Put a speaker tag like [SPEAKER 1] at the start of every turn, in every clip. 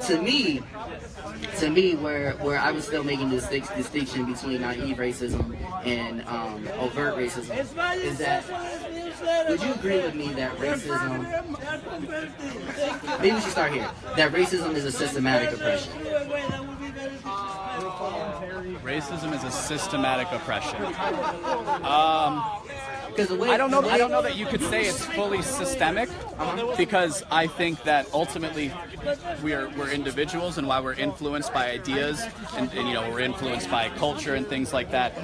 [SPEAKER 1] to me, where I was still making this distinction between naive racism and overt racism is that, would you agree with me that racism, maybe we should start here, that racism is a systematic oppression?
[SPEAKER 2] Racism is a systematic oppression.
[SPEAKER 1] I
[SPEAKER 2] don't know that you could say it's fully systemic, because I think that ultimately we're individuals, and while we're influenced by ideas and we're influenced by culture and things like that,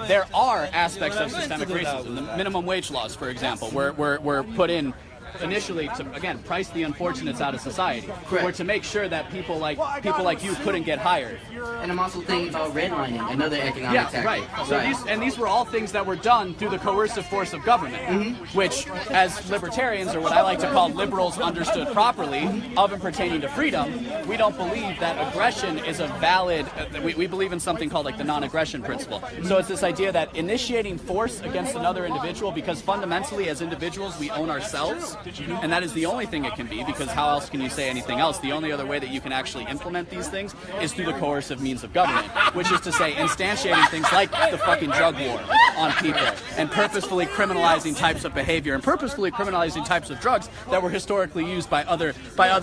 [SPEAKER 2] there are aspects of systemic racism. The minimum wage laws, for example, were put in initially to, again, price the unfortunates out of society, or to make sure that people like you couldn't get hired.
[SPEAKER 1] And I'm also thinking about redlining, another economic tactic.
[SPEAKER 2] Right. So these were all things that were done through the coercive force of government, which, as libertarians, or what I like to call liberals understood properly, of and pertaining to freedom, we don't believe that aggression is a valid. We believe in something called like the non-aggression principle. So it's this idea that initiating force against another individual, because fundamentally as individuals we own ourselves. And that is the only thing it can be, because how else can you say anything else? The only other way that you can actually implement these things is through the coercive means of government, which is to say instantiating things like the fucking drug war on people, and purposefully criminalizing types of behavior, and purposefully criminalizing types of drugs that were historically used by other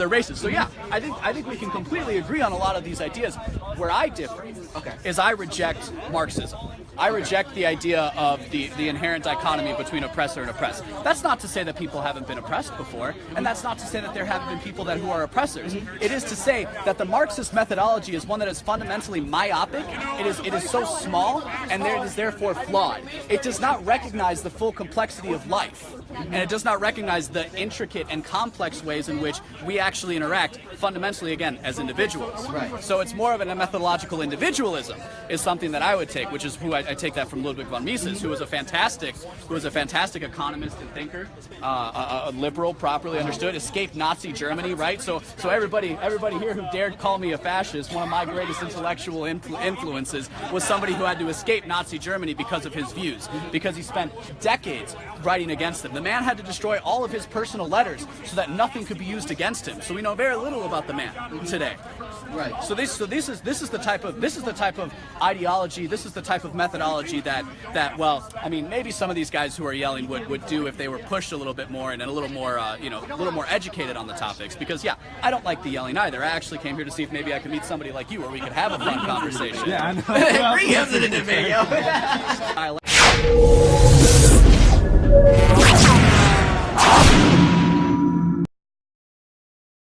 [SPEAKER 2] races. So yeah, I think we can completely agree on a lot of these ideas. Where I differ is I reject Marxism. I reject the idea of the inherent dichotomy between oppressor and oppressed. That's not to say that people haven't been oppressed before, and that's not to say that there haven't been people who are oppressors. It is to say that the Marxist methodology is one that is fundamentally myopic. It is so small, and it is therefore flawed. It does not recognize the full complexity of life, and it does not recognize the intricate and complex ways in which we actually interact fundamentally, again, as individuals.
[SPEAKER 1] Right.
[SPEAKER 2] So it's more of a methodological individualism is something that I would take, which is who I take that from Ludwig von Mises, who was a fantastic economist and thinker, a liberal, properly understood, escaped Nazi Germany, right? So everybody here who dared call me a fascist, one of my greatest intellectual influences was somebody who had to escape Nazi Germany because of his views, because he spent decades writing against them. The man had to destroy all of his personal letters so that nothing could be used against him. So we know very little about the man today.
[SPEAKER 1] Right.
[SPEAKER 2] So this is the type of ideology, this is the type of methodology that well, I mean, maybe some of these guys who are yelling would do if they were pushed a little bit more and a little more a little more educated on the topics, because yeah, I don't like the yelling either. I actually came here to see if maybe I could meet somebody like you where we could have a fun conversation.
[SPEAKER 3] Yeah, I know.
[SPEAKER 1] Bring him to the debate, yo.